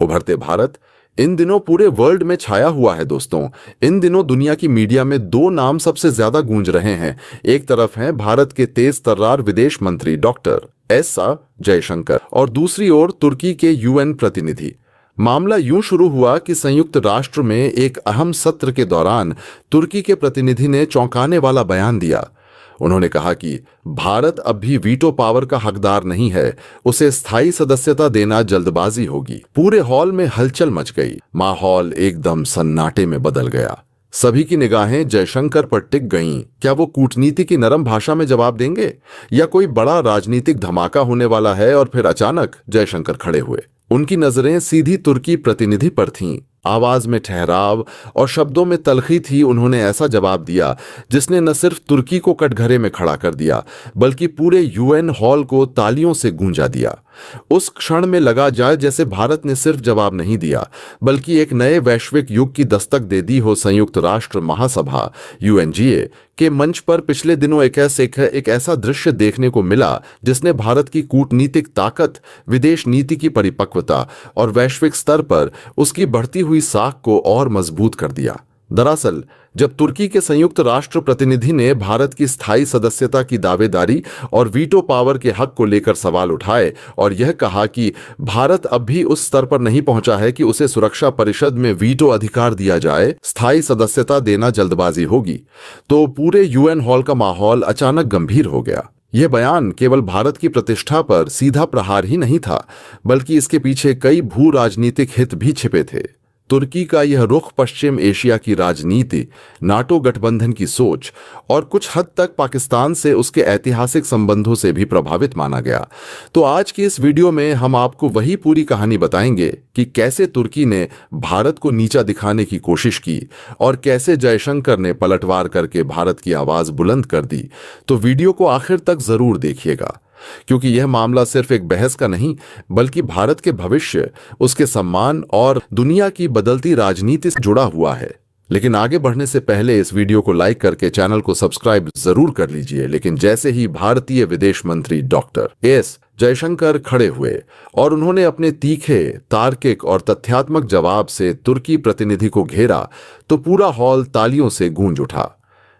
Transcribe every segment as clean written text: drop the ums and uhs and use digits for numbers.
उभरते भारत इन दिनों पूरे वर्ल्ड में छाया हुआ है दोस्तों। इन दिनों दुनिया की मीडिया में दो नाम सबसे ज्यादा गूंज रहे हैं। एक तरफ हैं भारत के तेज तर्रार विदेश मंत्री डॉक्टर एस जयशंकर और दूसरी ओर तुर्की के यूएन प्रतिनिधि। मामला यूं शुरू हुआ कि संयुक्त राष्ट्र में एक अहम सत्र के दौरान तुर्की के प्रतिनिधि ने चौंकाने वाला बयान दिया। उन्होंने कहा कि भारत अब भी वीटो पावर का हकदार नहीं है, उसे स्थायी सदस्यता देना जल्दबाजी होगी। पूरे हॉल में हलचल मच गई, माहौल एकदम सन्नाटे में बदल गया। सभी की निगाहें जयशंकर पर टिक गईं। क्या वो कूटनीति की नरम भाषा में जवाब देंगे या कोई बड़ा राजनीतिक धमाका होने वाला है? और फिर अचानक जयशंकर खड़े हुए। उनकी नजरें सीधी तुर्की प्रतिनिधि पर थीं। आवाज में ठहराव और शब्दों में तलखी थी। उन्होंने ऐसा जवाब दिया जिसने न सिर्फ तुर्की को कटघरे में खड़ा कर दिया बल्कि पूरे यूएन हॉल को तालियों से गूंजा दिया। उस क्षण में लगा जाए जैसे भारत ने सिर्फ जवाब नहीं दिया बल्कि एक नए वैश्विक युग की दस्तक दे दी हो। संयुक्त राष्ट्र महासभा यूएनजीए के मंच पर पिछले दिनों एक ऐसा दृश्य देखने को मिला जिसने भारत की कूटनीतिक ताकत, विदेश नीति की परिपक्वता और वैश्विक स्तर पर उसकी बढ़ती हुई साख को और मजबूत कर दिया। दरअसल जब तुर्की के संयुक्त राष्ट्र प्रतिनिधि ने भारत की स्थायी सदस्यता की दावेदारी और वीटो पावर के हक को लेकर सवाल उठाए और यह कहा कि भारत अब भी उस स्तर पर नहीं पहुंचा है कि उसे सुरक्षा परिषद में वीटो अधिकार दिया जाए, स्थायी सदस्यता देना जल्दबाजी होगी, तो पूरे यूएन हॉल का माहौल अचानक गंभीर हो गया। यह बयान केवल भारत की प्रतिष्ठा पर सीधा प्रहार ही नहीं था बल्कि इसके पीछे कई भू राजनीतिक हित भी छिपे थे। तुर्की का यह रुख पश्चिम एशिया की राजनीति, नाटो गठबंधन की सोच और कुछ हद तक पाकिस्तान से उसके ऐतिहासिक संबंधों से भी प्रभावित माना गया। तो आज की इस वीडियो में हम आपको वही पूरी कहानी बताएंगे कि कैसे तुर्की ने भारत को नीचा दिखाने की कोशिश की और कैसे जयशंकर ने पलटवार करके भारत की आवाज बुलंद कर दी। तो वीडियो को आखिर तक जरूर देखिएगा क्योंकि यह मामला सिर्फ एक बहस का नहीं बल्कि भारत के भविष्य, उसके सम्मान और दुनिया की बदलती राजनीति से जुड़ा हुआ है। लेकिन आगे बढ़ने से पहले इस वीडियो को लाइक करके चैनल को सब्सक्राइब जरूर कर लीजिए। लेकिन जैसे ही भारतीय विदेश मंत्री डॉक्टर एस जयशंकर खड़े हुए और उन्होंने अपने तीखे, तार्किक और तथ्यात्मक जवाब से तुर्की प्रतिनिधि को घेरा तो पूरा हॉल तालियों से गूंज उठा।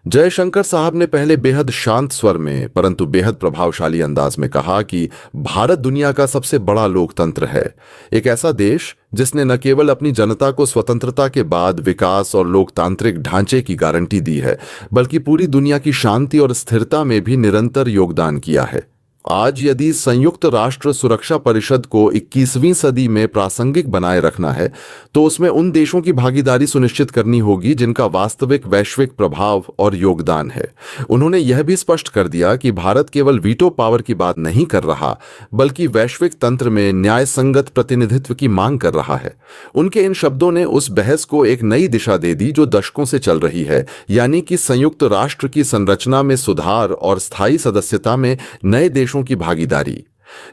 जयशंकर साहब ने पहले बेहद शांत स्वर में परंतु बेहद प्रभावशाली अंदाज में कहा कि भारत दुनिया का सबसे बड़ा लोकतंत्र है, एक ऐसा देश जिसने न केवल अपनी जनता को स्वतंत्रता के बाद विकास और लोकतांत्रिक ढांचे की गारंटी दी है बल्कि पूरी दुनिया की शांति और स्थिरता में भी निरंतर योगदान किया है। आज यदि संयुक्त राष्ट्र सुरक्षा परिषद को 21वीं सदी में प्रासंगिक बनाए रखना है तो उसमें उन देशों की भागीदारी सुनिश्चित करनी होगी जिनका वास्तविक वैश्विक प्रभाव और योगदान है। उन्होंने यह भी स्पष्ट कर दिया कि भारत केवल वीटो पावर की बात नहीं कर रहा बल्कि वैश्विक तंत्र में न्याय संगत प्रतिनिधित्व की मांग कर रहा है। उनके इन शब्दों ने उस बहस को एक नई दिशा दे दी जो दशकों से चल रही है, यानी कि संयुक्त राष्ट्र की संरचना में सुधार और स्थायी सदस्यता में नए देशों की भागीदारी।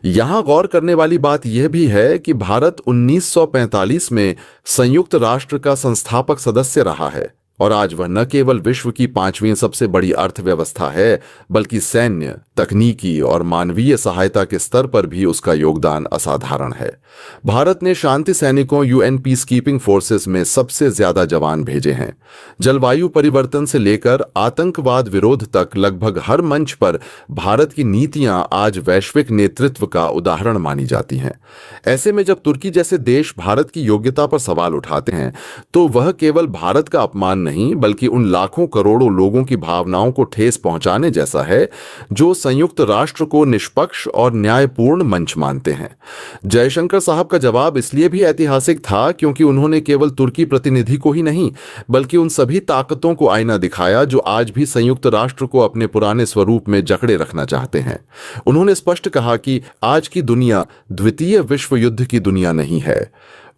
यहां गौर करने वाली बात यह भी है कि भारत 1945 में संयुक्त राष्ट्र का संस्थापक सदस्य रहा है और आज वह न केवल विश्व की 5वीं सबसे बड़ी अर्थव्यवस्था है बल्कि सैन्य, तकनीकी और मानवीय सहायता के स्तर पर भी उसका योगदान असाधारण है। भारत ने शांति सैनिकों यूएन पीस कीपिंग फोर्सेस में सबसे ज्यादा जवान भेजे हैं। जलवायु परिवर्तन से लेकर आतंकवाद विरोध तक लगभग हर मंच पर भारत की नीतियां आज वैश्विक नेतृत्व का उदाहरण मानी जाती हैं। ऐसे में जब तुर्की जैसे देश भारत की योग्यता पर सवाल उठाते हैं तो वह केवल भारत का अपमान नहीं बल्कि उन लाखों करोड़ों लोगों की भावनाओं को ठेस पहुंचाने जैसा है जो संयुक्त राष्ट्र को निष्पक्ष और न्यायपूर्ण मंच मानते हैं। जयशंकर साहब का जवाब इसलिए भी ऐतिहासिक था क्योंकि उन्होंने केवल तुर्की प्रतिनिधि को ही नहीं बल्कि उन सभी ताकतों को आईना दिखाया जो आज भी संयुक्त राष्ट्र को अपने पुराने स्वरूप में जकड़े रखना चाहते हैं। उन्होंने स्पष्ट कहा कि आज की दुनिया द्वितीय विश्व युद्ध की दुनिया नहीं है।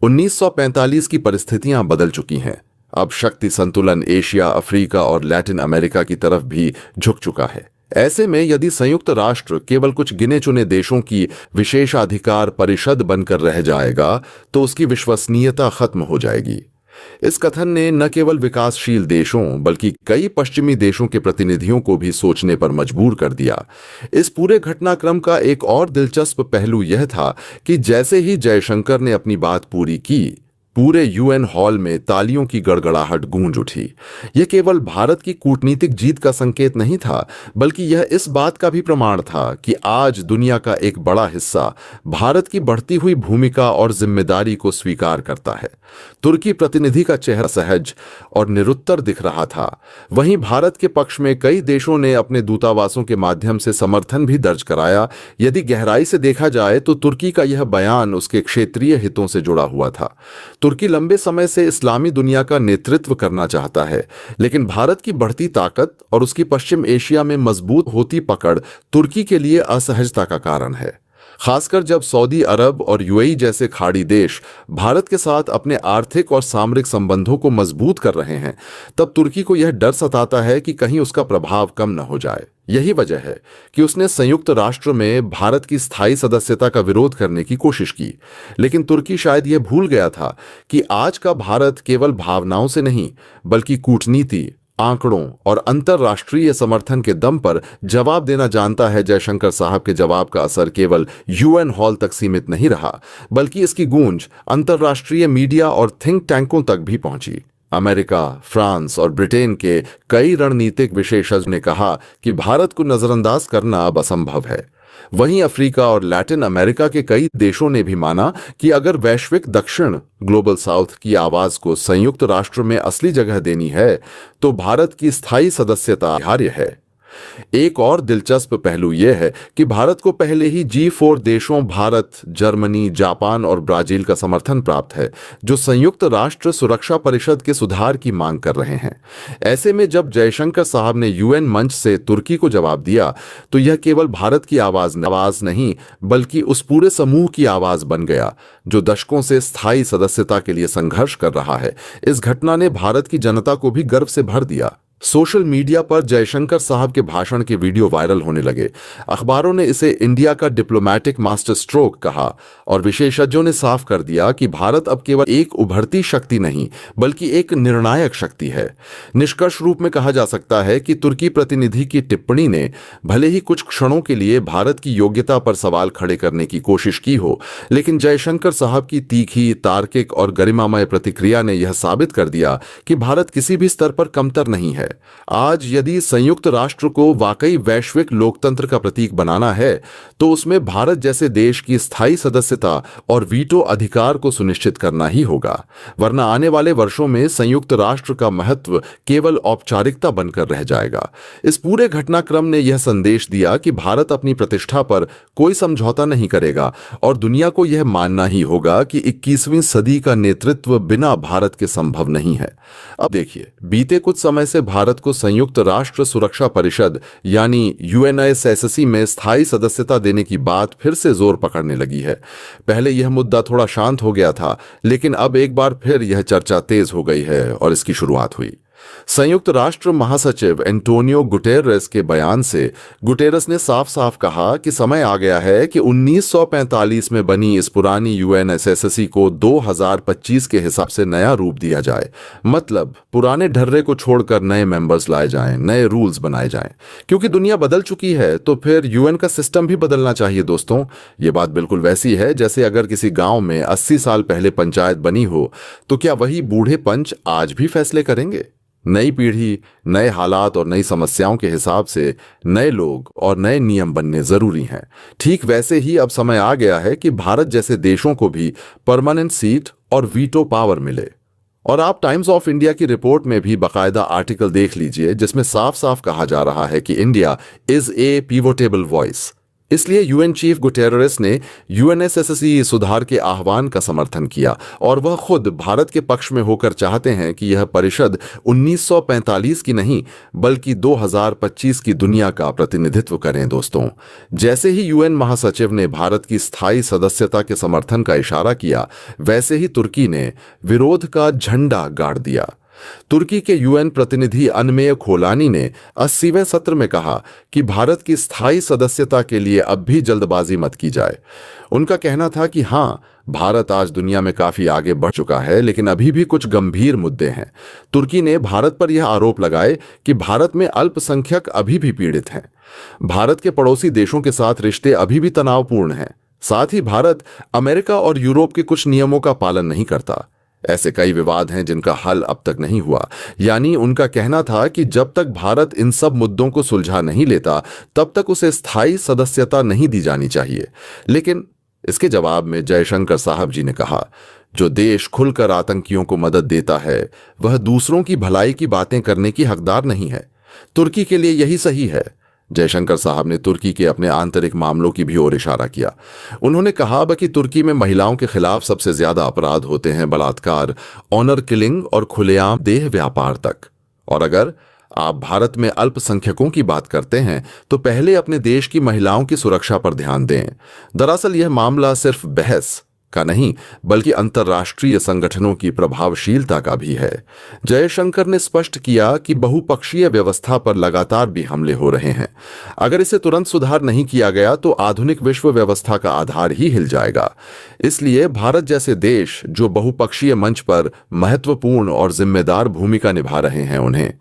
1945 की परिस्थितियां बदल चुकी हैं। अब शक्ति संतुलन एशिया, अफ्रीका और लैटिन अमेरिका की तरफ भी झुक चुका है। ऐसे में यदि संयुक्त राष्ट्र केवल कुछ गिने चुने देशों की विशेषाधिकार परिषद बनकर रह जाएगा तो उसकी विश्वसनीयता खत्म हो जाएगी। इस कथन ने न केवल विकासशील देशों बल्कि कई पश्चिमी देशों के प्रतिनिधियों को भी सोचने पर मजबूर कर दिया। इस पूरे घटनाक्रम का एक और दिलचस्प पहलू यह था कि जैसे ही जयशंकर ने अपनी बात पूरी की, पूरे यूएन हॉल में तालियों की गड़गड़ाहट गूंज उठी। यह केवल भारत की कूटनीतिक जीत का संकेत नहीं था, बल्कि यह इस बात का भी प्रमाण था कि आज दुनिया का एक बड़ा हिस्सा भारत की बढ़ती हुई भूमिका और जिम्मेदारी को स्वीकार करता है। तुर्की प्रतिनिधि का चेहरा सहज और निरुत्तर दिख रहा था। वहीं भारत के पक्ष में कई देशों ने अपने दूतावासों के माध्यम से समर्थन भी दर्ज कराया। यदि गहराई से देखा जाए तो तुर्की का यह बयान उसके क्षेत्रीय हितों से जुड़ा हुआ था। तुर्की लंबे समय से इस्लामी दुनिया का नेतृत्व करना चाहता है, लेकिन भारत की बढ़ती ताकत और उसकी पश्चिम एशिया में मजबूत होती पकड़ तुर्की के लिए असहजता का कारण है। खासकर जब सऊदी अरब और यूएई जैसे खाड़ी देश भारत के साथ अपने आर्थिक और सामरिक संबंधों को मजबूत कर रहे हैं, तब तुर्की को यह डर सताता है कि कहीं उसका प्रभाव कम न हो जाए। यही वजह है कि उसने संयुक्त राष्ट्र में भारत की स्थायी सदस्यता का विरोध करने की कोशिश की। लेकिन तुर्की शायद यह भूल गया था कि आज का भारत केवल भावनाओं से नहीं, बल्कि कूटनीति, आंकड़ों और अंतरराष्ट्रीय समर्थन के दम पर जवाब देना जानता है। जयशंकर साहब के जवाब का असर केवल यूएन हॉल तक सीमित नहीं रहा, बल्कि इसकी गूंज अंतरराष्ट्रीय मीडिया और थिंक टैंकों तक भी पहुंची। अमेरिका, फ्रांस और ब्रिटेन के कई रणनीतिक विशेषज्ञ ने कहा कि भारत को नजरअंदाज करना अब असंभव है। वहीं अफ्रीका और लैटिन अमेरिका के कई देशों ने भी माना कि अगर वैश्विक दक्षिण, ग्लोबल साउथ की आवाज को संयुक्त राष्ट्र में असली जगह देनी है, तो भारत की स्थायी सदस्यता अनिवार्य है। एक और दिलचस्प पहलू यह है कि भारत को पहले ही G4 देशों भारत, जर्मनी, जापान और ब्राजील का समर्थन प्राप्त है, जो संयुक्त राष्ट्र सुरक्षा परिषद के सुधार की मांग कर रहे हैं। ऐसे में जब जयशंकर साहब ने यूएन मंच से तुर्की को जवाब दिया, तो यह केवल भारत की आवाज नहीं, बल्कि उस पूरे समूह की आवाज बन गया जो दशकों से स्थायी सदस्यता के लिए संघर्ष कर रहा है। इस घटना ने भारत की जनता को भी गर्व से भर दिया। सोशल मीडिया पर जयशंकर साहब के भाषण के वीडियो वायरल होने लगे। अखबारों ने इसे इंडिया का डिप्लोमैटिक मास्टर स्ट्रोक कहा और विशेषज्ञों ने साफ कर दिया कि भारत अब केवल एक उभरती शक्ति नहीं, बल्कि एक निर्णायक शक्ति है। निष्कर्ष रूप में कहा जा सकता है कि तुर्की प्रतिनिधि की टिप्पणी ने भले ही कुछ क्षणों के लिए भारत की योग्यता पर सवाल खड़े करने की कोशिश की हो, लेकिन जयशंकर साहब की तीखी, तार्किक और गरिमामय प्रतिक्रिया ने यह साबित कर दिया कि भारत किसी भी स्तर पर कमतर नहीं है। आज यदि संयुक्त राष्ट्र को वाकई वैश्विक लोकतंत्र का प्रतीक बनाना है, तो उसमें भारत जैसे देश की स्थायी सदस्यता और वीटो अधिकार को सुनिश्चित करना ही होगा, वरना आने वाले वर्षों में संयुक्त राष्ट्र का महत्व केवल औपचारिकता बनकर रह जाएगा। इस पूरे घटनाक्रम ने यह संदेश दिया कि भारत अपनी प्रतिष्ठा पर कोई समझौता नहीं करेगा और दुनिया को यह मानना ही होगा कि 21वीं सदी का नेतृत्व बिना भारत के संभव नहीं है। अब देखिए, बीते कुछ समय से भारत को संयुक्त राष्ट्र सुरक्षा परिषद यानी यूएनएसएससी में स्थायी सदस्यता देने की बात फिर से जोर पकड़ने लगी है। पहले यह मुद्दा थोड़ा शांत हो गया था, लेकिन अब एक बार फिर यह चर्चा तेज हो गई है और इसकी शुरुआत हुई। संयुक्त राष्ट्र महासचिव एंटोनियो गुटेरेस के बयान से गुटेरेस ने साफ साफ कहा कि समय आ गया है कि 1945 में बनी इस पुरानी यूएनएसएससी को 2025 के हिसाब से नया रूप दिया जाए। मतलब पुराने ढर्रे को छोड़कर नए मेंबर्स लाए जाएं, नए रूल्स बनाए जाएं। क्योंकि दुनिया बदल चुकी है, तो फिर यूएन का सिस्टम भी बदलना चाहिए। दोस्तों, ये बात बिल्कुल वैसी है जैसे अगर किसी गांव में 80 साल पहले पंचायत बनी हो, तो क्या वही बूढ़े पंच आज भी फैसले करेंगे? नई पीढ़ी, नए हालात और नई समस्याओं के हिसाब से नए लोग और नए नियम बनने जरूरी हैं। ठीक वैसे ही अब समय आ गया है कि भारत जैसे देशों को भी परमानेंट सीट और वीटो पावर मिले। और आप टाइम्स ऑफ इंडिया की रिपोर्ट में भी बाकायदा आर्टिकल देख लीजिए, जिसमें साफ साफ कहा जा रहा है कि इंडिया इज ए पिवोटेबल वॉइस। इसलिए यूएन चीफ गुटेरेस ने यूएनएसएससी सुधार के आह्वान का समर्थन किया और वह खुद भारत के पक्ष में होकर चाहते हैं कि यह परिषद 1945 की नहीं, बल्कि 2025 की दुनिया का प्रतिनिधित्व करें। दोस्तों, जैसे ही यूएन महासचिव ने भारत की स्थायी सदस्यता के समर्थन का इशारा किया, वैसे ही तुर्की ने विरोध का झंडा गाड़ दिया। तुर्की के यूएन प्रतिनिधि अनमेय खोलानी ने 80वें सत्र में कहा कि भारत की स्थायी सदस्यता के लिए अब भी जल्दबाजी मत की जाए। उनका कहना था कि हाँ, भारत आज दुनिया में काफी आगे बढ़ चुका है, लेकिन अभी भी कुछ गंभीर मुद्दे हैं। तुर्की ने भारत पर यह आरोप लगाए कि भारत में अल्पसंख्यक अभी भी पीड़ित हैं। भारत के पड़ोसी देशों के साथ रिश्ते अभी भी तनावपूर्ण हैं। साथ ही भारत अमेरिका और यूरोप के कुछ नियमों का पालन नहीं करता। ऐसे कई विवाद हैं जिनका हल अब तक नहीं हुआ। यानी उनका कहना था कि जब तक भारत इन सब मुद्दों को सुलझा नहीं लेता, तब तक उसे स्थायी सदस्यता नहीं दी जानी चाहिए। लेकिन इसके जवाब में जयशंकर साहब जी ने कहा, जो देश खुलकर आतंकियों को मदद देता है वह दूसरों की भलाई की बातें करने की हकदार नहीं है। तुर्की के लिए यही सही है। जयशंकर साहब ने तुर्की के अपने आंतरिक मामलों की भी ओर इशारा किया। उन्होंने कहा कि तुर्की में महिलाओं के खिलाफ सबसे ज्यादा अपराध होते हैं, बलात्कार, ऑनर किलिंग और खुलेआम देह व्यापार तक। और अगर आप भारत में अल्पसंख्यकों की बात करते हैं तो पहले अपने देश की महिलाओं की सुरक्षा पर ध्यान दें। दरअसल यह मामला सिर्फ बहस का नहीं, बल्कि अंतर्राष्ट्रीय संगठनों की प्रभावशीलता का भी है। जयशंकर ने स्पष्ट किया कि बहुपक्षीय व्यवस्था पर लगातार भी हमले हो रहे हैं। अगर इसे तुरंत सुधार नहीं किया गया तो आधुनिक विश्व व्यवस्था का आधार ही हिल जाएगा। इसलिए भारत जैसे देश जो बहुपक्षीय मंच पर महत्वपूर्ण और जिम्मेदार भूमिका निभा रहे हैं, उन्हें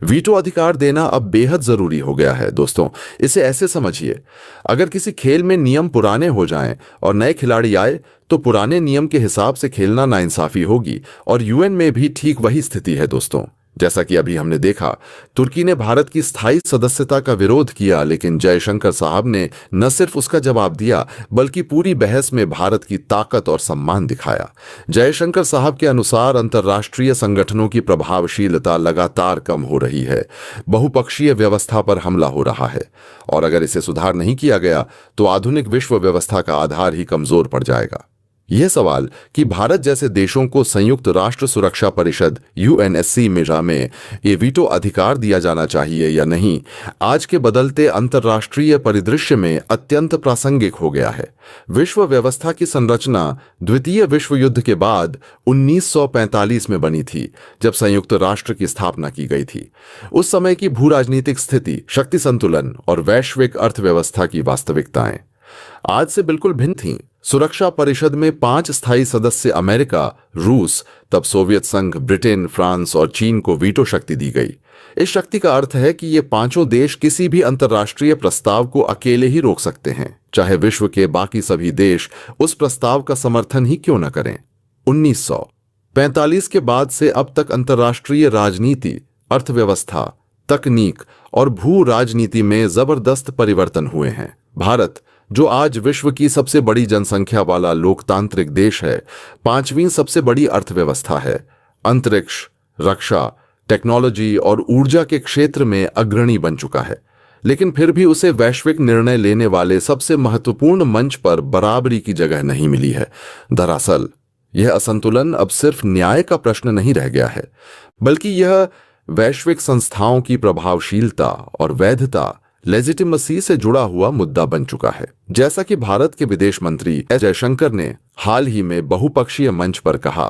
वीटो अधिकार देना अब बेहद जरूरी हो गया है। दोस्तों, इसे ऐसे समझिए, अगर किसी खेल में नियम पुराने हो जाएं और नए खिलाड़ी आए तो पुराने नियम के हिसाब से खेलना नाइंसाफी होगी। और यूएन में भी ठीक वही स्थिति है दोस्तों। जैसा कि अभी हमने देखा, तुर्की ने भारत की स्थायी सदस्यता का विरोध किया, लेकिन जयशंकर साहब ने न सिर्फ उसका जवाब दिया बल्कि पूरी बहस में भारत की ताकत और सम्मान दिखाया। जयशंकर साहब के अनुसार अंतर्राष्ट्रीय संगठनों की प्रभावशीलता लगातार कम हो रही है, बहुपक्षीय व्यवस्था पर हमला हो रहा है, और अगर इसे सुधार नहीं किया गया तो आधुनिक विश्व व्यवस्था का आधार ही कमजोर पड़ जाएगा। यह सवाल कि भारत जैसे देशों को संयुक्त राष्ट्र सुरक्षा परिषद यूएनएससी में ये वीटो अधिकार दिया जाना चाहिए या नहीं, आज के बदलते अंतर्राष्ट्रीय परिदृश्य में अत्यंत प्रासंगिक हो गया है। विश्व व्यवस्था की संरचना द्वितीय विश्व युद्ध के बाद 1945 में बनी थी, जब संयुक्त राष्ट्र की स्थापना की गई थी। उस समय की भू राजनीतिक स्थिति, शक्ति संतुलन और वैश्विक अर्थव्यवस्था की वास्तविकताएं आज से बिल्कुल भिन्न थीं। सुरक्षा परिषद में 5 स्थायी सदस्य अमेरिका, रूस, तब सोवियत संघ, ब्रिटेन, फ्रांस और चीन को वीटो शक्ति दी गई। इस शक्ति का अर्थ है कि ये पांचों देश किसी भी अंतर्राष्ट्रीय प्रस्ताव को अकेले ही रोक सकते हैं, चाहे विश्व के बाकी सभी देश उस प्रस्ताव का समर्थन ही क्यों न करें। 1945 के बाद से अब तक अंतर्राष्ट्रीय राजनीति, अर्थव्यवस्था, तकनीक और भू राजनीति में जबरदस्त परिवर्तन हुए हैं। भारत, जो आज विश्व की सबसे बड़ी जनसंख्या वाला लोकतांत्रिक देश है, 5वीं सबसे बड़ी अर्थव्यवस्था है, अंतरिक्ष, रक्षा, टेक्नोलॉजी और ऊर्जा के क्षेत्र में अग्रणी बन चुका है, लेकिन फिर भी उसे वैश्विक निर्णय लेने वाले सबसे महत्वपूर्ण मंच पर बराबरी की जगह नहीं मिली है। दरअसल यह असंतुलन अब सिर्फ न्याय का प्रश्न नहीं रह गया है, बल्कि यह वैश्विक संस्थाओं की प्रभावशीलता और वैधता, लेजिटिमेसी से जुड़ा हुआ मुद्दा बन चुका है। जैसा कि भारत के विदेश मंत्री एस जयशंकर ने हाल ही में बहुपक्षीय मंच पर कहा,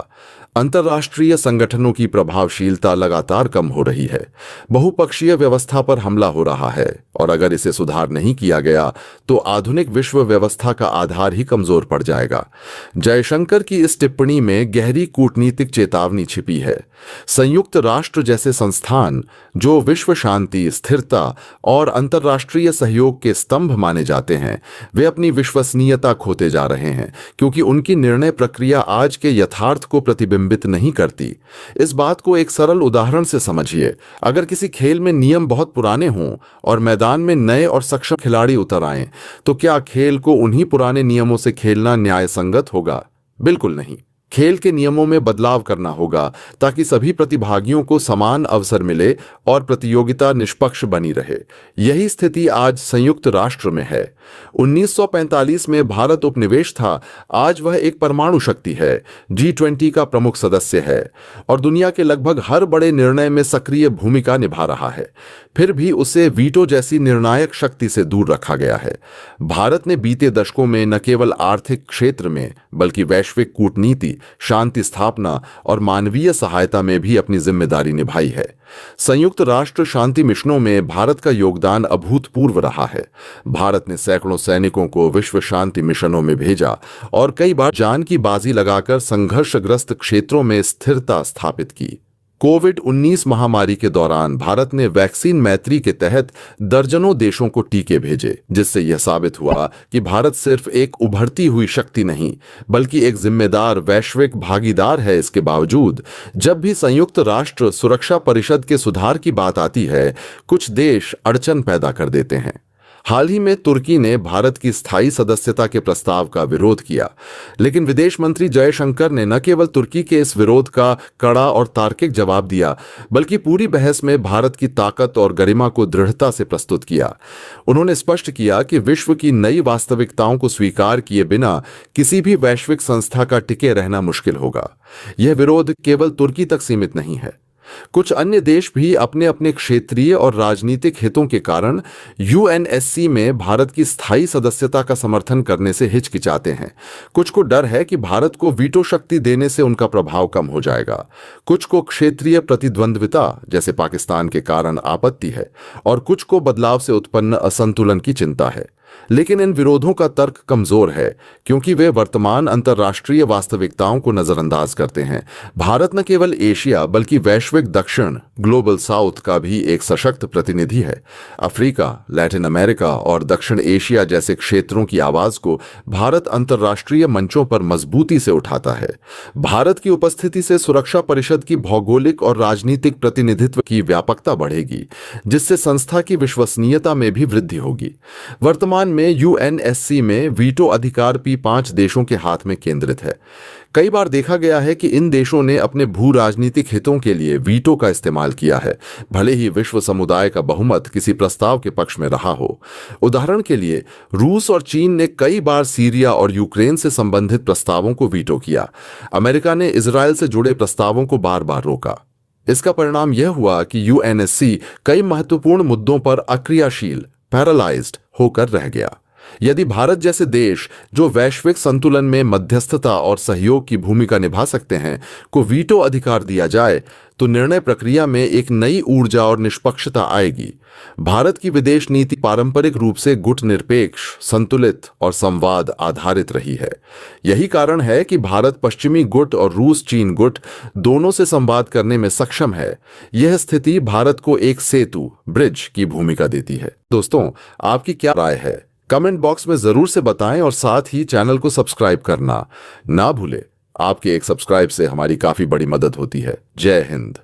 अंतर्राष्ट्रीय संगठनों की प्रभावशीलता लगातार कम हो रही है, बहुपक्षीय व्यवस्था पर हमला हो रहा है, और अगर इसे सुधार नहीं किया गया तो आधुनिक विश्व व्यवस्था का आधार ही कमजोर पड़ जाएगा। जयशंकर की इस टिप्पणी में गहरी कूटनीतिक चेतावनी छिपी है। संयुक्त राष्ट्र जैसे संस्थान, जो विश्व शांति, स्थिरता और अंतर्राष्ट्रीय सहयोग के स्तंभ माने जाते हैं, वे अपनी विश्वसनीयता खोते जा रहे हैं, क्योंकि उनकी निर्णय प्रक्रिया आज के यथार्थ को प्रतिबिंबित नहीं करती। इस बात को एक सरल उदाहरण से समझिए। अगर किसी खेल में नियम बहुत पुराने हों और मैदान में नए और सक्षम खिलाड़ी उतर आएं, तो क्या खेल को उन्हीं पुराने नियमों से खेलना न्याय संगत होगा? बिल्कुल नहीं। खेल के नियमों में बदलाव करना होगा ताकि सभी प्रतिभागियों को समान अवसर मिले और प्रतियोगिता निष्पक्ष बनी रहे। यही स्थिति आज संयुक्त राष्ट्र में है। 1945 में भारत उपनिवेश था, आज वह एक परमाणु शक्ति है, G20 का प्रमुख सदस्य है और दुनिया के लगभग हर बड़े निर्णय में सक्रिय भूमिका निभा रहा है। फिर भी उसे वीटो जैसी निर्णायक शक्ति से दूर रखा गया है। भारत ने बीते दशकों में न केवल आर्थिक क्षेत्र में बल्कि वैश्विक कूटनीति शांति स्थापना और मानवीय सहायता में भी अपनी जिम्मेदारी निभाई है। संयुक्त राष्ट्र शांति मिशनों में भारत का योगदान अभूतपूर्व रहा है। भारत ने सैकड़ों सैनिकों को विश्व शांति मिशनों में भेजा और कई बार जान की बाजी लगाकर संघर्षग्रस्त क्षेत्रों में स्थिरता स्थापित की। कोविड-19 महामारी के दौरान भारत ने वैक्सीन मैत्री के तहत दर्जनों देशों को टीके भेजे, जिससे यह साबित हुआ कि भारत सिर्फ एक उभरती हुई शक्ति नहीं, बल्कि एक जिम्मेदार वैश्विक भागीदार है। इसके बावजूद जब भी संयुक्त राष्ट्र सुरक्षा परिषद के सुधार की बात आती है, कुछ देश अड़चन पैदा कर देते हैं। हाल ही में तुर्की ने भारत की स्थायी सदस्यता के प्रस्ताव का विरोध किया, लेकिन विदेश मंत्री जयशंकर ने न केवल तुर्की के इस विरोध का कड़ा और तार्किक जवाब दिया, बल्कि पूरी बहस में भारत की ताकत और गरिमा को दृढ़ता से प्रस्तुत किया। उन्होंने स्पष्ट किया कि विश्व की नई वास्तविकताओं को स्वीकार किए बिना किसी भी वैश्विक संस्था का टिके रहना मुश्किल होगा। यह विरोध केवल तुर्की तक सीमित नहीं है। कुछ अन्य देश भी अपने अपने क्षेत्रीय और राजनीतिक हितों के कारण यूएनएससी में भारत की स्थायी सदस्यता का समर्थन करने से हिचकिचाते हैं। कुछ को डर है कि भारत को वीटो शक्ति देने से उनका प्रभाव कम हो जाएगा। कुछ को क्षेत्रीय प्रतिद्वंद्विता जैसे पाकिस्तान के कारण आपत्ति है और कुछ को बदलाव से उत्पन्न असंतुलन की चिंता है। लेकिन इन विरोधों का तर्क कमजोर है, क्योंकि वे वर्तमान अंतर्राष्ट्रीय वास्तविकताओं को नजरअंदाज करते हैं। भारत न केवल एशिया बल्कि वैश्विक दक्षिण ग्लोबल साउथ का भी एक सशक्त प्रतिनिधि है। अफ्रीका, लैटिन अमेरिका और दक्षिण एशिया जैसे क्षेत्रों की आवाज को भारत अंतर्राष्ट्रीय मंचों पर मजबूती से उठाता है। भारत की उपस्थिति से सुरक्षा परिषद की भौगोलिक और राजनीतिक प्रतिनिधित्व की व्यापकता बढ़ेगी, जिससे संस्था की विश्वसनीयता में भी वृद्धि होगी। वर्तमान में यूएनएससी में वीटो अधिकार भी 5 देशों के हाथ में केंद्रित है। कई बार देखा गया है कि इन देशों ने अपने भू राजनीतिक हितों के लिए वीटो का इस्तेमाल किया है, भले ही विश्व समुदाय का बहुमत किसी प्रस्ताव के पक्ष में रहा हो। उदाहरण के लिए रूस और चीन ने कई बार सीरिया और यूक्रेन से संबंधित प्रस्तावों को वीटो किया। अमेरिका ने इजरायल से जुड़े प्रस्तावों को बार बार रोका। इसका परिणाम यह हुआ कि यूएनएससी कई महत्वपूर्ण मुद्दों पर अक्रियाशील पैरालाइज्ड होकर रह गया। यदि भारत जैसे देश जो वैश्विक संतुलन में मध्यस्थता और सहयोग की भूमिका निभा सकते हैं को वीटो अधिकार दिया जाए, तो निर्णय प्रक्रिया में एक नई ऊर्जा और निष्पक्षता आएगी। भारत की विदेश नीति पारंपरिक रूप से गुटनिरपेक्ष, संतुलित और संवाद आधारित रही है। यही कारण है कि भारत पश्चिमी गुट और रूस चीन गुट दोनों से संवाद करने में सक्षम है। यह स्थिति भारत को एक सेतु ब्रिज की भूमिका देती है। दोस्तों, आपकी क्या राय है? कमेंट बॉक्स में जरूर से बताएं और साथ ही चैनल को सब्सक्राइब करना ना भूलें। आपके एक सब्सक्राइब से हमारी काफी बड़ी मदद होती है। जय हिंद।